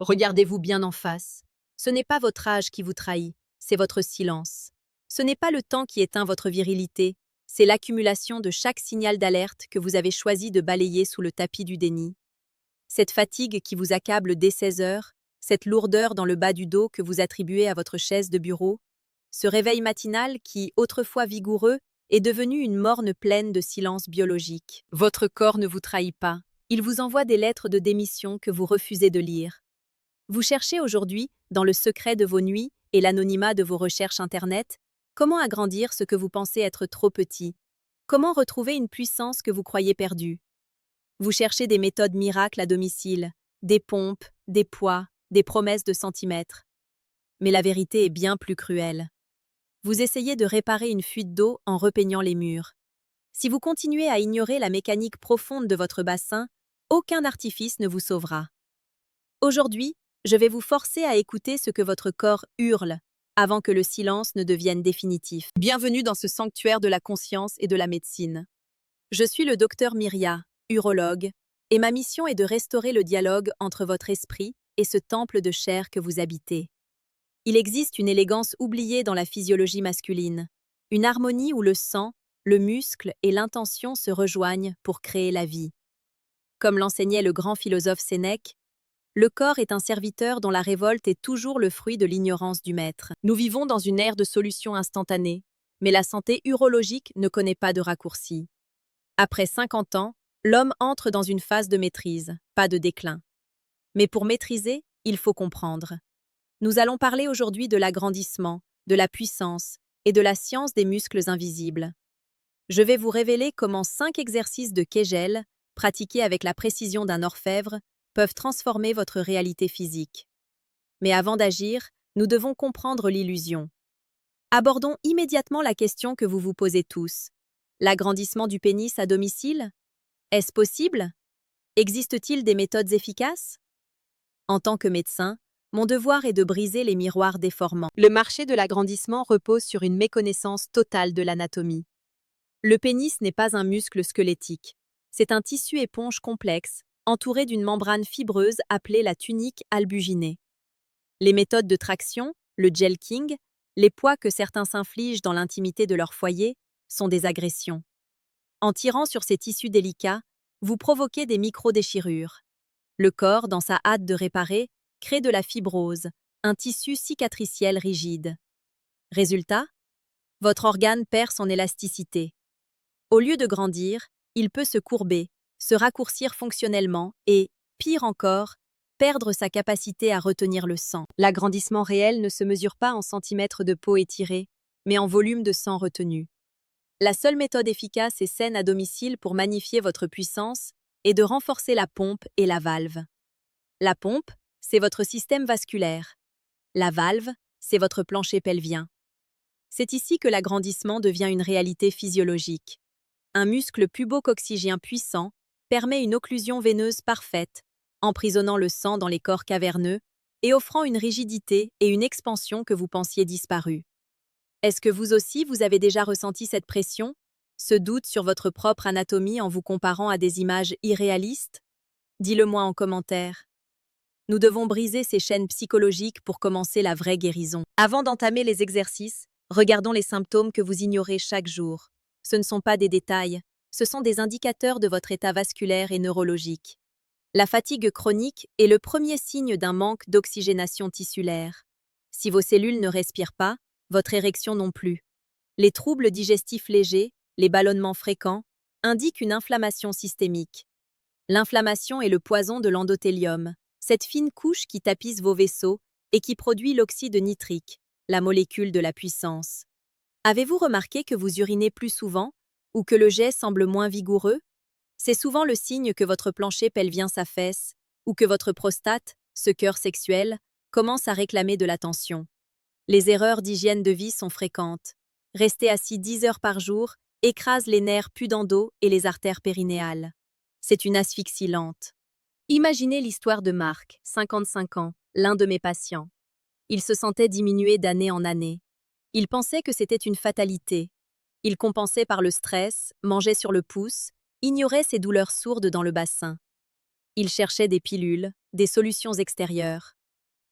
Regardez-vous bien en face. Ce n'est pas votre âge qui vous trahit, c'est votre silence. Ce n'est pas le temps qui éteint votre virilité, c'est l'accumulation de chaque signal d'alerte que vous avez choisi de balayer sous le tapis du déni. Cette fatigue qui vous accable dès 16 heures, cette lourdeur dans le bas du dos que vous attribuez à votre chaise de bureau, ce réveil matinal qui, autrefois vigoureux, est devenu une morne pleine de silence biologique. Votre corps ne vous trahit pas. Il vous envoie des lettres de démission que vous refusez de lire. Vous cherchez aujourd'hui, dans le secret de vos nuits et l'anonymat de vos recherches Internet, comment agrandir ce que vous pensez être trop petit, comment retrouver une puissance que vous croyez perdue. Vous cherchez des méthodes miracles à domicile, des pompes, des poids, des promesses de centimètres. Mais la vérité est bien plus cruelle. Vous essayez de réparer une fuite d'eau en repeignant les murs. Si vous continuez à ignorer la mécanique profonde de votre bassin, aucun artifice ne vous sauvera. Aujourd'hui, je vais vous forcer à écouter ce que votre corps hurle, avant que le silence ne devienne définitif. Bienvenue dans ce sanctuaire de la conscience et de la médecine. Je suis le docteur Myria, urologue, et ma mission est de restaurer le dialogue entre votre esprit et ce temple de chair que vous habitez. Il existe une élégance oubliée dans la physiologie masculine, une harmonie où le sang, le muscle et l'intention se rejoignent pour créer la vie. Comme l'enseignait le grand philosophe Sénèque, le corps est un serviteur dont la révolte est toujours le fruit de l'ignorance du maître. Nous vivons dans une ère de solutions instantanées, mais la santé urologique ne connaît pas de raccourci. Après 50 ans, l'homme entre dans une phase de maîtrise, pas de déclin. Mais pour maîtriser, il faut comprendre. Nous allons parler aujourd'hui de l'agrandissement, de la puissance et de la science des muscles invisibles. Je vais vous révéler comment 5 exercices de Kegel, pratiqués avec la précision d'un orfèvre, peuvent transformer votre réalité physique. Mais avant d'agir, nous devons comprendre l'illusion. Abordons immédiatement la question que vous vous posez tous. L'agrandissement du pénis à domicile? Est-ce possible? Existe-t-il des méthodes efficaces? En tant que médecin, mon devoir est de briser les miroirs déformants. Le marché de l'agrandissement repose sur une méconnaissance totale de l'anatomie. Le pénis n'est pas un muscle squelettique. C'est un tissu éponge complexe, entouré d'une membrane fibreuse appelée la tunique albuginée. Les méthodes de traction, le jelqing, les poids que certains s'infligent dans l'intimité de leur foyer, sont des agressions. En tirant sur ces tissus délicats, vous provoquez des micro-déchirures. Le corps, dans sa hâte de réparer, crée de la fibrose, un tissu cicatriciel rigide. Résultat, votre organe perd son élasticité. Au lieu de grandir, il peut se courber, se raccourcir fonctionnellement et, pire encore, perdre sa capacité à retenir le sang. L'agrandissement réel ne se mesure pas en centimètres de peau étirée, mais en volume de sang retenu. La seule méthode efficace et saine à domicile pour magnifier votre puissance est de renforcer la pompe et la valve. La pompe, c'est votre système vasculaire. La valve, c'est votre plancher pelvien. C'est ici que l'agrandissement devient une réalité physiologique. Un muscle pubococcygien puissant permet une occlusion veineuse parfaite, emprisonnant le sang dans les corps caverneux et offrant une rigidité et une expansion que vous pensiez disparues. Est-ce que vous aussi, vous avez déjà ressenti cette pression, ce doute sur votre propre anatomie en vous comparant à des images irréalistes? Dis-le-moi en commentaire. Nous devons briser ces chaînes psychologiques pour commencer la vraie guérison. Avant d'entamer les exercices, regardons les symptômes que vous ignorez chaque jour. Ce ne sont pas des détails, ce sont des indicateurs de votre état vasculaire et neurologique. La fatigue chronique est le premier signe d'un manque d'oxygénation tissulaire. Si vos cellules ne respirent pas, votre érection non plus. Les troubles digestifs légers, les ballonnements fréquents, indiquent une inflammation systémique. L'inflammation est le poison de l'endothélium, cette fine couche qui tapisse vos vaisseaux et qui produit l'oxyde nitrique, la molécule de la puissance. Avez-vous remarqué que vous urinez plus souvent ou que le jet semble moins vigoureux? C'est souvent le signe que votre plancher pelvien s'affaisse ou que votre prostate, ce cœur sexuel, commence à réclamer de l'attention. Les erreurs d'hygiène de vie sont fréquentes. Rester assis 10 heures par jour écrase les nerfs pudendaux et les artères périnéales. C'est une asphyxie lente. Imaginez l'histoire de Marc, 55 ans, l'un de mes patients. Il se sentait diminuer d'année en année. Il pensait que c'était une fatalité. Il compensait par le stress, mangeait sur le pouce, ignorait ses douleurs sourdes dans le bassin. Il cherchait des pilules, des solutions extérieures.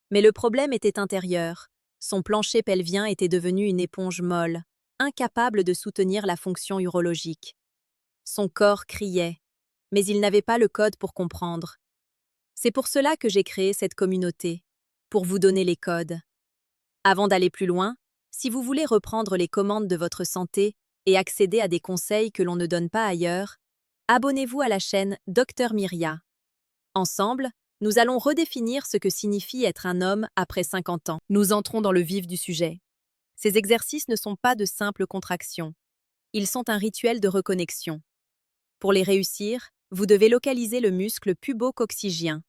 Mais le problème était intérieur. Son plancher pelvien était devenu une éponge molle, incapable de soutenir la fonction urologique. Son corps criait, mais il n'avait pas le code pour comprendre. C'est pour cela que j'ai créé cette communauté, pour vous donner les codes. Avant d'aller plus loin, si vous voulez reprendre les commandes de votre santé et accéder à des conseils que l'on ne donne pas ailleurs, abonnez-vous à la chaîne Dr Myria. Ensemble, nous allons redéfinir ce que signifie être un homme après 50 ans. Nous entrons dans le vif du sujet. Ces exercices ne sont pas de simples contractions. Ils sont un rituel de reconnexion. Pour les réussir, vous devez localiser le muscle pubococcygien.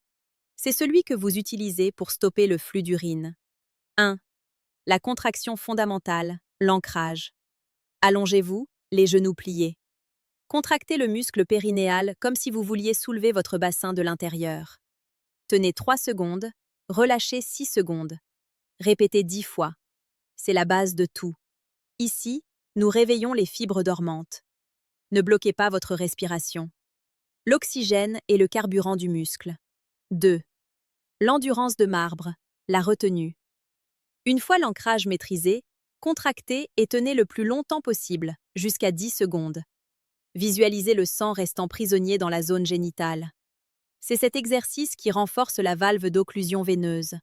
C'est celui que vous utilisez pour stopper le flux d'urine. 1. La contraction fondamentale, l'ancrage. Allongez-vous, les genoux pliés. Contractez le muscle périnéal comme si vous vouliez soulever votre bassin de l'intérieur. Tenez 3 secondes, relâchez 6 secondes. Répétez 10 fois. C'est la base de tout. Ici, nous réveillons les fibres dormantes. Ne bloquez pas votre respiration. L'oxygène est le carburant du muscle. 2. L'endurance de marbre, la retenue. Une fois l'ancrage maîtrisé, contractez et tenez le plus longtemps possible, jusqu'à 10 secondes. Visualisez le sang restant prisonnier dans la zone génitale. C'est cet exercice qui renforce la valve d'occlusion veineuse.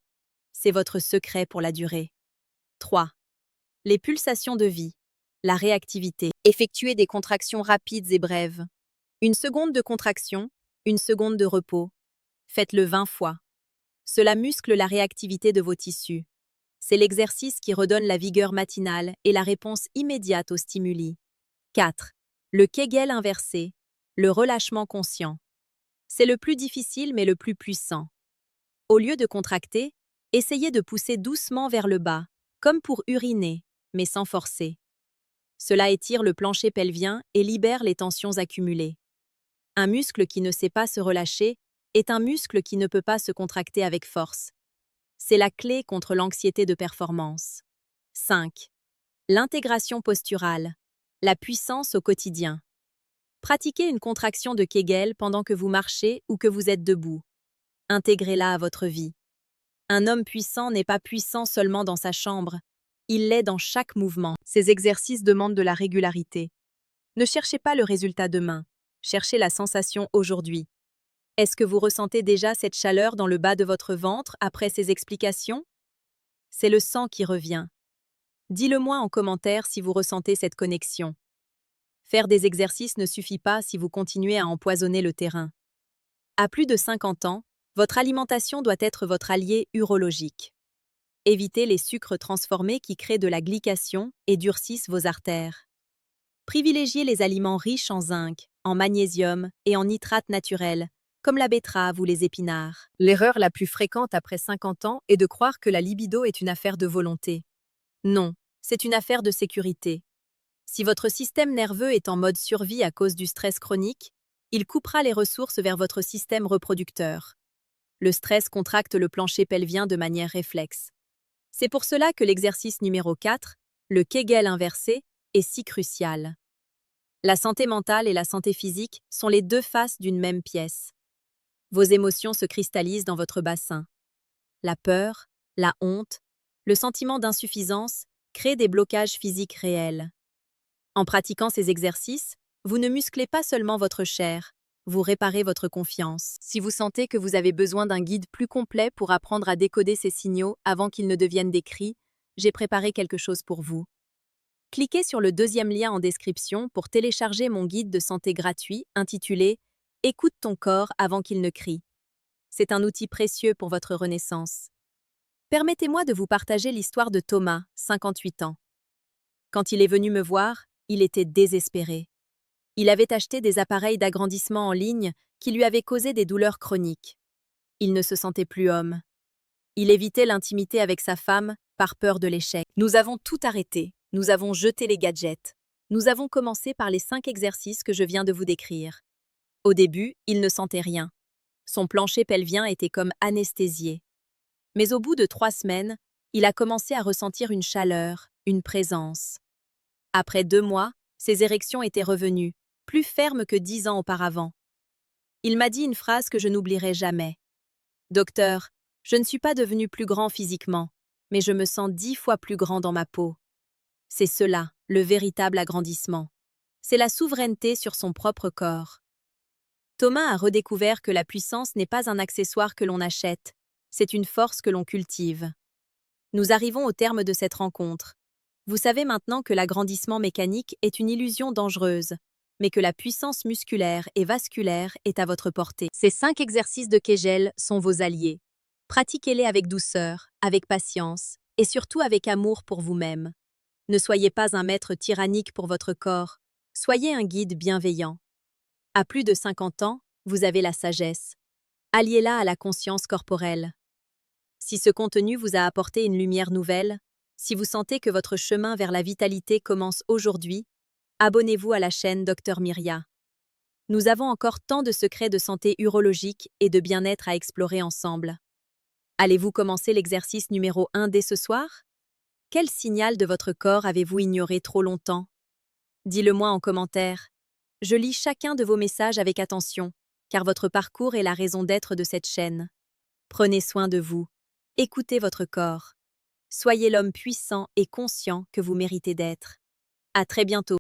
C'est votre secret pour la durée. 3. Les pulsations de vie, la réactivité. Effectuez des contractions rapides et brèves. 1 seconde de contraction, 1 seconde de repos. Faites-le 20 fois. Cela muscle la réactivité de vos tissus. C'est l'exercice qui redonne la vigueur matinale et la réponse immédiate aux stimuli. 4. Le Kegel inversé, le relâchement conscient. C'est le plus difficile mais le plus puissant. Au lieu de contracter, essayez de pousser doucement vers le bas, comme pour uriner, mais sans forcer. Cela étire le plancher pelvien et libère les tensions accumulées. Un muscle qui ne sait pas se relâcher est un muscle qui ne peut pas se contracter avec force. C'est la clé contre l'anxiété de performance. 5. L'intégration posturale, la puissance au quotidien. Pratiquez une contraction de Kegel pendant que vous marchez ou que vous êtes debout. Intégrez-la à votre vie. Un homme puissant n'est pas puissant seulement dans sa chambre, il l'est dans chaque mouvement. Ces exercices demandent de la régularité. Ne cherchez pas le résultat demain, cherchez la sensation aujourd'hui. Est-ce que vous ressentez déjà cette chaleur dans le bas de votre ventre après ces explications? C'est le sang qui revient. Dis-le-moi en commentaire si vous ressentez cette connexion. Faire des exercices ne suffit pas si vous continuez à empoisonner le terrain. À plus de 50 ans, votre alimentation doit être votre allié urologique. Évitez les sucres transformés qui créent de la glycation et durcissent vos artères. Privilégiez les aliments riches en zinc, en magnésium et en nitrates naturels, comme la betterave ou les épinards. L'erreur la plus fréquente après 50 ans est de croire que la libido est une affaire de volonté. Non, c'est une affaire de sécurité. Si votre système nerveux est en mode survie à cause du stress chronique, il coupera les ressources vers votre système reproducteur. Le stress contracte le plancher pelvien de manière réflexe. C'est pour cela que l'exercice numéro 4, le Kegel inversé, est si crucial. La santé mentale et la santé physique sont les deux faces d'une même pièce. Vos émotions se cristallisent dans votre bassin. La peur, la honte, le sentiment d'insuffisance créent des blocages physiques réels. En pratiquant ces exercices, vous ne musclez pas seulement votre chair, vous réparez votre confiance. Si vous sentez que vous avez besoin d'un guide plus complet pour apprendre à décoder ces signaux avant qu'ils ne deviennent des cris, j'ai préparé quelque chose pour vous. Cliquez sur le deuxième lien en description pour télécharger mon guide de santé gratuit intitulé « Écoute ton corps avant qu'il ne crie ». C'est un outil précieux pour votre renaissance. Permettez-moi de vous partager l'histoire de Thomas, 58 ans. Quand il est venu me voir, il était désespéré. Il avait acheté des appareils d'agrandissement en ligne qui lui avaient causé des douleurs chroniques. Il ne se sentait plus homme. Il évitait l'intimité avec sa femme par peur de l'échec. Nous avons tout arrêté. Nous avons jeté les gadgets. Nous avons commencé par les 5 exercices que je viens de vous décrire. Au début, il ne sentait rien. Son plancher pelvien était comme anesthésié. Mais au bout de 3 semaines, il a commencé à ressentir une chaleur, une présence. Après 2 mois, ses érections étaient revenues, plus fermes que 10 ans auparavant. Il m'a dit une phrase que je n'oublierai jamais. Docteur, je ne suis pas devenu plus grand physiquement, mais je me sens 10 fois plus grand dans ma peau. C'est cela, le véritable agrandissement. C'est la souveraineté sur son propre corps. Thomas a redécouvert que la puissance n'est pas un accessoire que l'on achète, c'est une force que l'on cultive. Nous arrivons au terme de cette rencontre. Vous savez maintenant que l'agrandissement mécanique est une illusion dangereuse, mais que la puissance musculaire et vasculaire est à votre portée. Ces 5 exercices de Kegel sont vos alliés. Pratiquez-les avec douceur, avec patience et surtout avec amour pour vous-même. Ne soyez pas un maître tyrannique pour votre corps, soyez un guide bienveillant. À plus de 50 ans, vous avez la sagesse. Alliez-la à la conscience corporelle. Si ce contenu vous a apporté une lumière nouvelle, si vous sentez que votre chemin vers la vitalité commence aujourd'hui, abonnez-vous à la chaîne Dr Myria. Nous avons encore tant de secrets de santé urologique et de bien-être à explorer ensemble. Allez-vous commencer l'exercice numéro 1 dès ce soir? Quel signal de votre corps avez-vous ignoré trop longtemps? Dis-le-moi en commentaire. Je lis chacun de vos messages avec attention, car votre parcours est la raison d'être de cette chaîne. Prenez soin de vous. Écoutez votre corps. Soyez l'homme puissant et conscient que vous méritez d'être. À très bientôt.